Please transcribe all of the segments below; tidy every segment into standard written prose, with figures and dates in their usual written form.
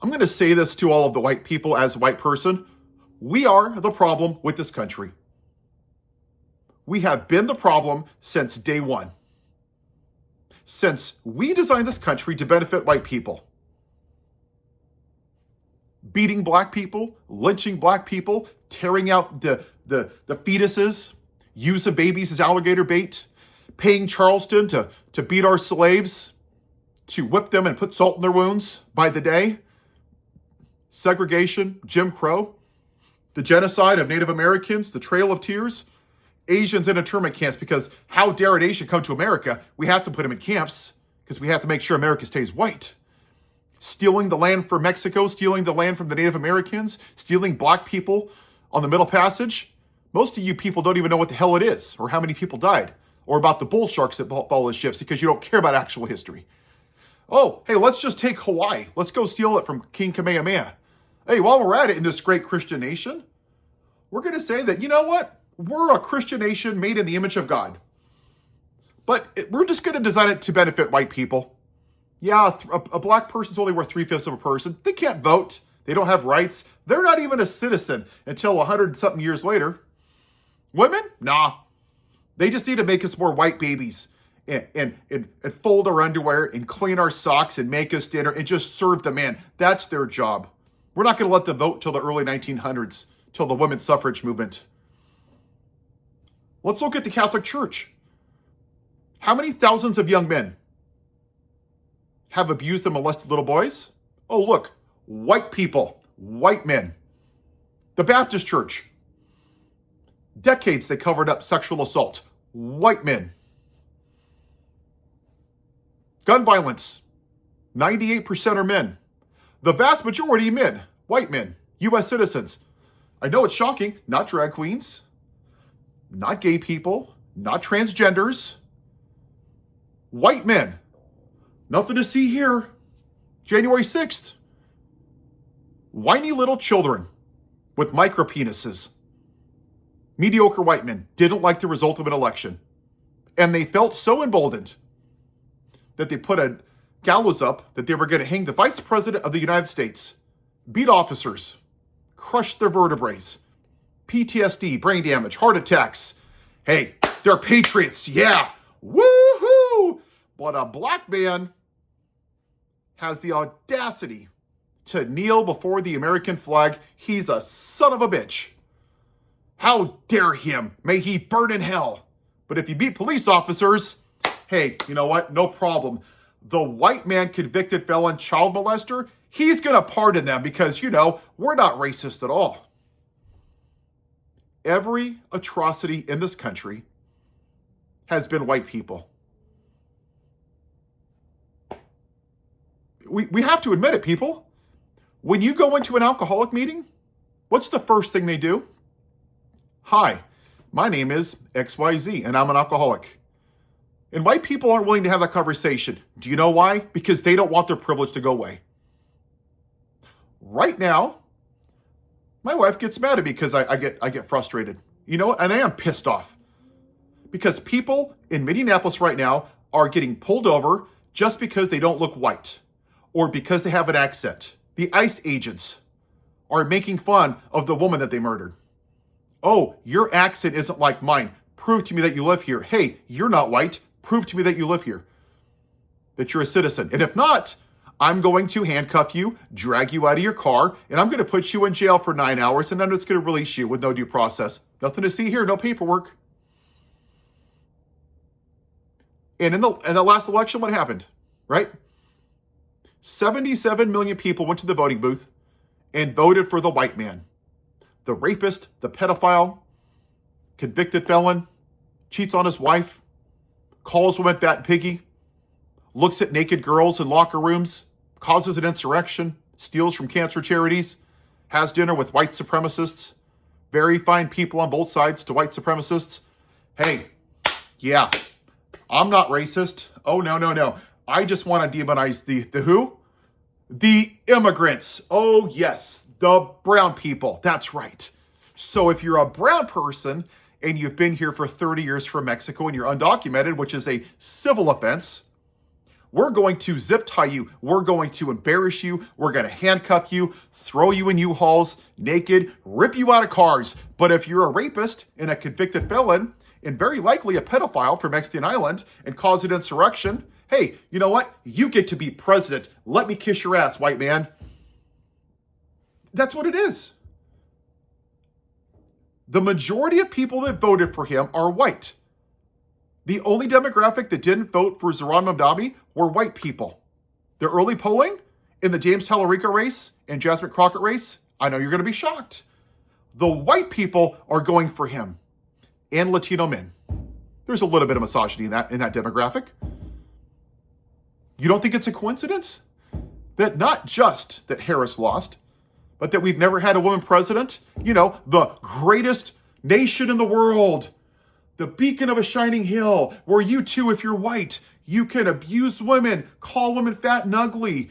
I'm going to say this to all of the white people as a white person. We are the problem with this country. We have been the problem since day one. Since we designed this country to benefit white people. Beating black people, lynching black people, tearing out the fetuses, using babies as alligator bait, paying Charleston to beat our slaves, to whip them and put salt in their wounds by the day. Segregation, Jim Crow, the genocide of Native Americans, the Trail of Tears, Asians in internment camps, because how dare an Asian come to America? We have to put them in camps because we have to make sure America stays white. Stealing the land from Mexico, stealing the land from the Native Americans, stealing black people on the Middle Passage. Most of you people don't even know what the hell it is or how many people died or about the bull sharks that follow the ships because you don't care about actual history. Oh, hey, let's just take Hawaii. Let's go steal it from King Kamehameha. Hey, while we're at it in this great Christian nation, we're going to say that, you know what? We're a Christian nation made in the image of God. But we're just going to design it to benefit white people. Yeah, a black person's only worth 3/5 of a person. They can't vote. They don't have rights. They're not even a citizen until 100-something years later. Women? Nah. They just need to make us more white babies and fold our underwear and clean our socks and make us dinner and just serve the man. That's their job. We're not going to let them vote till the early 1900s, till the women's suffrage movement. Let's look at the Catholic Church. How many thousands of young men have abused and molested little boys? Oh, look, white people, white men. The Baptist Church. Decades they covered up sexual assault. White men. Gun violence. 98% are men. The vast majority men, white men, U.S. citizens. I know it's shocking, not drag queens, not gay people, not transgenders. White men. Nothing to see here. January 6th. Whiny little children with micro penises. Mediocre white men didn't like the result of an election. And they felt so emboldened that they put a gallows up that they were going to hang the vice president of the United States, beat officers, crush their vertebrae, PTSD, brain damage, heart attacks. Hey, they're patriots, yeah, woohoo! But a black man has the audacity to kneel before the American flag. He's a son of a bitch. How dare him? May he burn in hell. But if you beat police officers, hey, you know what? No problem. The white man convicted felon child molester, he's going to pardon them because, we're not racist at all. Every atrocity in this country has been white people. We have to admit it, people. When you go into an alcoholic meeting, what's the first thing they do? Hi, my name is XYZ and I'm an alcoholic. And white people aren't willing to have that conversation. Do you know why? Because they don't want their privilege to go away. Right now, my wife gets mad at me because I get frustrated. You know what? And I am pissed off. Because people in Minneapolis right now are getting pulled over just because they don't look white or because they have an accent. The ICE agents are making fun of the woman that they murdered. Oh, your accent isn't like mine. Prove to me that you live here. Hey, you're not white. Prove to me that you live here, that you're a citizen. And if not, I'm going to handcuff you, drag you out of your car, and I'm going to put you in jail for 9 hours, and I'm just going to release you with no due process. Nothing to see here, no paperwork. And in the last election, what happened, right? 77 million people went to the voting booth and voted for the white man. The rapist, the pedophile, convicted felon, cheats on his wife, calls women fat piggy, looks at naked girls in locker rooms, causes an insurrection, steals from cancer charities, has dinner with white supremacists, very fine people on both sides to white supremacists. Hey, yeah, I'm not racist. Oh, no. I just want to demonize the who? The immigrants. Oh, yes, the brown people. That's right. So if you're a brown person and you've been here for 30 years from Mexico and you're undocumented, which is a civil offense, We're going to zip tie you. We're going to embarrass you. We're going to handcuff you, throw you in U-Hauls, naked, rip you out of cars. But if you're a rapist and a convicted felon, and very likely a pedophile from Mexican Island, and cause an insurrection, hey, you know what? You get to be president. Let me kiss your ass, white man. That's what it is. The majority of people that voted for him are white. The only demographic that didn't vote for Zohran Mamdani were white people. The early polling in the James Talarico race and Jasmine Crockett race, I know you're going to be shocked. The white people are going for him, and Latino men. There's a little bit of misogyny in that demographic. You don't think it's a coincidence that not just that Harris lost, but that we've never had a woman president? You know, the greatest nation in the world, the beacon of a shining hill, where you too, if you're white, you can abuse women, call women fat and ugly,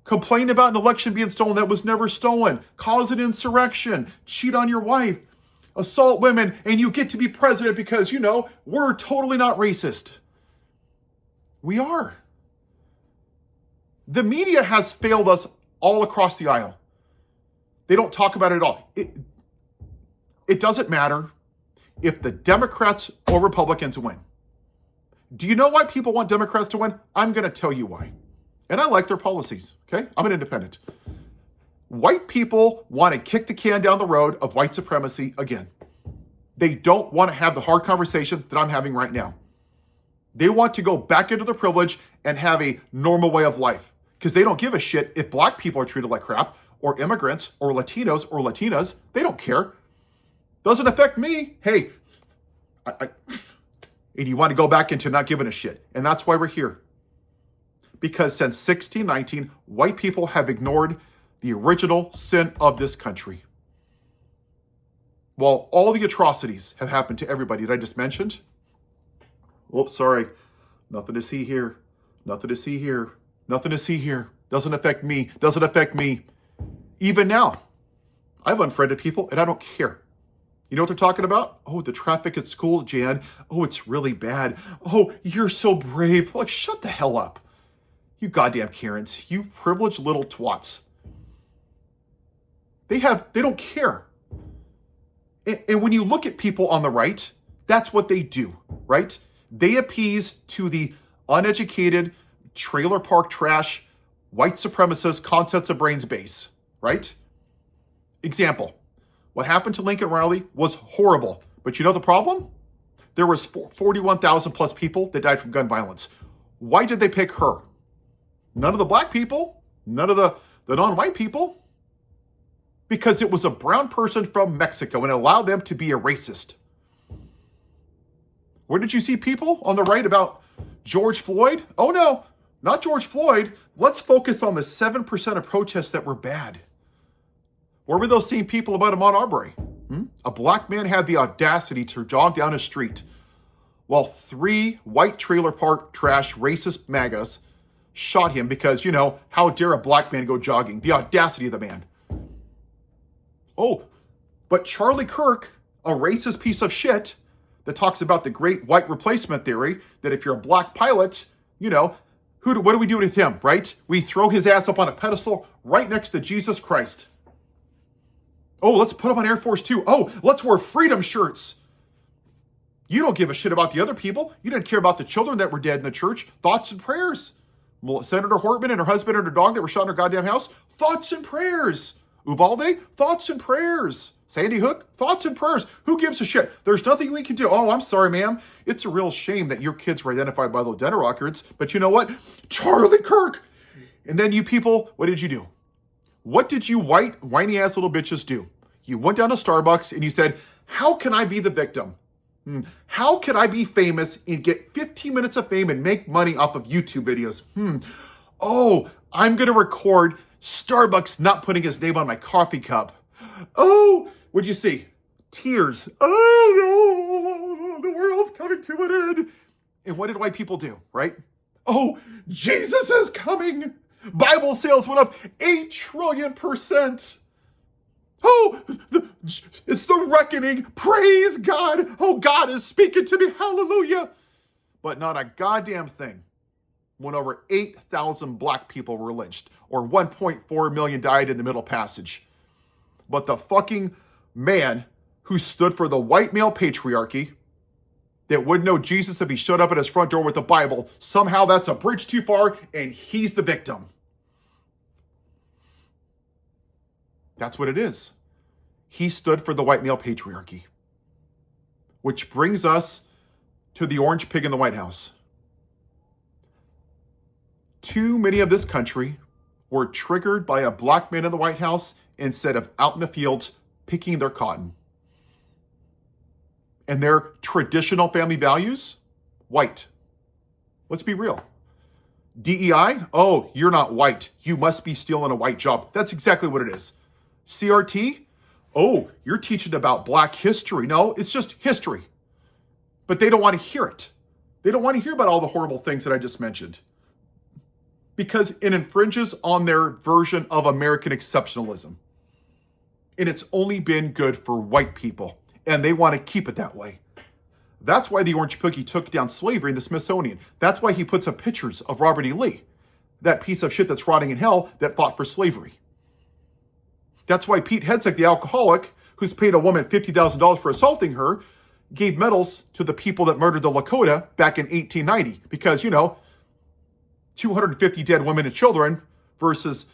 complain about an election being stolen that was never stolen, cause an insurrection, cheat on your wife, assault women, and you get to be president because, you know, we're totally not racist. We are. The media has failed us all across the aisle. They don't talk about it at all. It doesn't matter if the Democrats or Republicans win. Do you know why people want Democrats to win? I'm going to tell you why. And I like their policies, okay? I'm an independent. White people want to kick the can down the road of white supremacy again. They don't want to have the hard conversation that I'm having right now. They want to go back into their privilege and have a normal way of life because they don't give a shit if black people are treated like crap or immigrants or Latinos or Latinas. They don't care. Doesn't affect me. Hey, and you want to go back into not giving a shit. And that's why we're here. Because since 1619, white people have ignored the original sin of this country. While all the atrocities have happened to everybody that I just mentioned, oops, sorry, nothing to see here, nothing to see here, nothing to see here. Doesn't affect me, doesn't affect me. Even now, I've unfriended people and I don't care. You know what they're talking about? Oh, the traffic at school, Jan. Oh, it's really bad. Oh, you're so brave. Like, shut the hell up. You goddamn Karens. You privileged little twats. They don't care. And when you look at people on the right, that's what they do, right? They appease to the uneducated, trailer park trash, white supremacist concepts of brains base, right? Example. What happened to Lincoln Riley was horrible. But you know the problem? There was 41,000 plus people that died from gun violence. Why did they pick her? None of the black people, none of the non-white people. Because it was a brown person from Mexico and it allowed them to be a racist. Where did you see people on the right about George Floyd? Oh no, not George Floyd. Let's focus on the 7% of protests that were bad. Where were those same people about Ahmaud Arbery? A black man had the audacity to jog down a street while 3 white trailer park trash racist MAGAs shot him because, you know, how dare a black man go jogging? The audacity of the man. Oh, but Charlie Kirk, a racist piece of shit that talks about the great white replacement theory, that if you're a black pilot, you know, what do we do with him, right? We throw his ass up on a pedestal right next to Jesus Christ. Oh, let's put him on Air Force Two. Oh, let's wear freedom shirts. You don't give a shit about the other people. You didn't care about the children that were dead in the church. Thoughts and prayers. Senator Hortman and her husband and her dog that were shot in her goddamn house. Thoughts and prayers. Uvalde, thoughts and prayers. Sandy Hook, thoughts and prayers. Who gives a shit? There's nothing we can do. Oh, I'm sorry, ma'am. It's a real shame that your kids were identified by those dental records. But you know what? Charlie Kirk. And then you people, what did you do? What did you whiny ass little bitches do? You went down to Starbucks and you said, how can I be the victim? How can I be famous and get 15 minutes of fame and make money off of YouTube videos? Oh, I'm going to record Starbucks not putting his name on my coffee cup. Oh, what'd you see? Tears. Oh no, the world's coming to an end. And what did white people do, right? Oh, Jesus is coming. Bible sales went up 8 trillion %. Oh, it's the reckoning. Praise God. Oh, God is speaking to me. Hallelujah. But not a goddamn thing. when over 8,000 black people were lynched, or 1.4 million died in the Middle Passage. But the fucking man who stood for the white male patriarchy that would know Jesus if he showed up at his front door with the Bible, somehow that's a bridge too far and he's the victim. That's what it is. He stood for the white male patriarchy. Which brings us to the orange pig in the White House. Too many of this country were triggered by a black man in the White House instead of out in the fields picking their cotton. And their traditional family values, white. Let's be real. DEI, oh, you're not white. You must be stealing a white job. That's exactly what it is. CRT, oh, you're teaching about black history. No, it's just history. But they don't want to hear it. They don't want to hear about all the horrible things that I just mentioned. Because it infringes on their version of American exceptionalism. And it's only been good for white people. And they want to keep it that way. That's why the Orange Pookie took down slavery in the Smithsonian. That's why he puts up pictures of Robert E. Lee, that piece of shit that's rotting in hell that fought for slavery. That's why Pete Hegseth, the alcoholic, who's paid a woman $50,000 for assaulting her, gave medals to the people that murdered the Lakota back in 1890. Because, 250 dead women and children versus,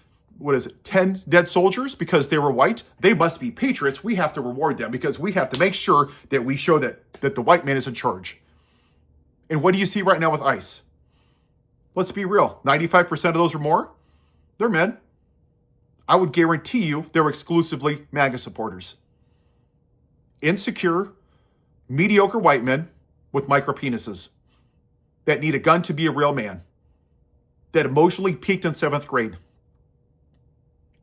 10 dead soldiers because they were white? They must be patriots. We have to reward them because we have to make sure that we show that the white man is in charge. And what do you see right now with ICE? Let's be real. 95% of those or more, they're men. I would guarantee you they're exclusively MAGA supporters. Insecure, mediocre white men with micro penises that need a gun to be a real man, that emotionally peaked in 7th grade.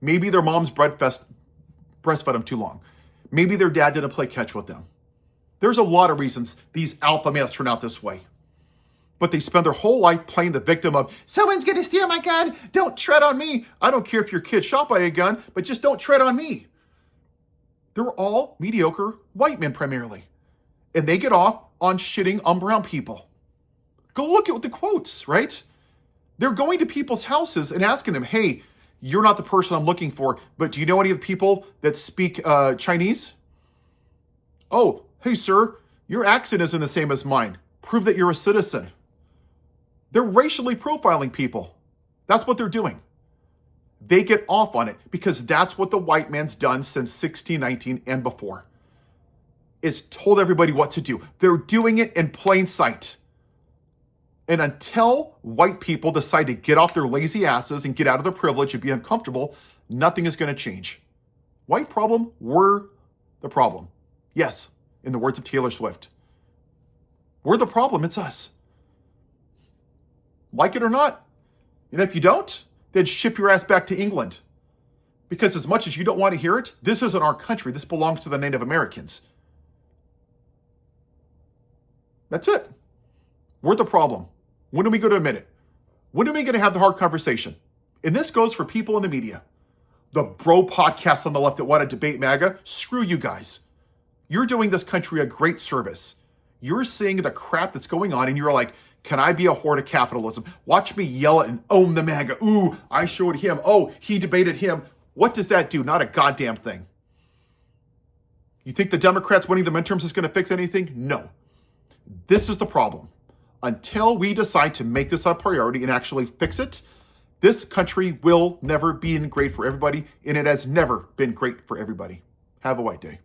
Maybe their mom's breastfed them too long. Maybe their dad didn't play catch with them. There's a lot of reasons these alpha males turn out this way. But they spend their whole life playing the victim of, someone's gonna steal my gun, don't tread on me. I don't care if your kid's shot by a gun, but just don't tread on me. They're all mediocre white men primarily. And they get off on shitting on brown people. Go look at the quotes, right? They're going to people's houses and asking them, hey, you're not the person I'm looking for, but do you know any of the people that speak Chinese? Oh, hey, sir, your accent isn't the same as mine. Prove that you're a citizen. They're racially profiling people. That's what they're doing. They get off on it because that's what the white man's done since 1619 and before. Is told everybody what to do. They're doing it in plain sight. And until white people decide to get off their lazy asses and get out of their privilege and be uncomfortable, nothing is going to change. White problem, we're the problem. Yes, in the words of Taylor Swift. We're the problem, it's us. Like it or not. And if you don't, then ship your ass back to England. Because as much as you don't want to hear it, this isn't our country. This belongs to the Native Americans. That's it. We're the problem. When are we going to admit it? When are we going to have the hard conversation? And this goes for people in the media. The bro podcasts on the left that want to debate MAGA, screw you guys. You're doing this country a great service. You're seeing the crap that's going on and you're like, can I be a whore to capitalism? Watch me yell it and own the MAGA. Ooh, I showed him. Oh, he debated him. What does that do? Not a goddamn thing. You think the Democrats winning the midterms is going to fix anything? No. This is the problem. Until we decide to make this a priority and actually fix it, this country will never be great for everybody, and it has never been great for everybody. Have a white day.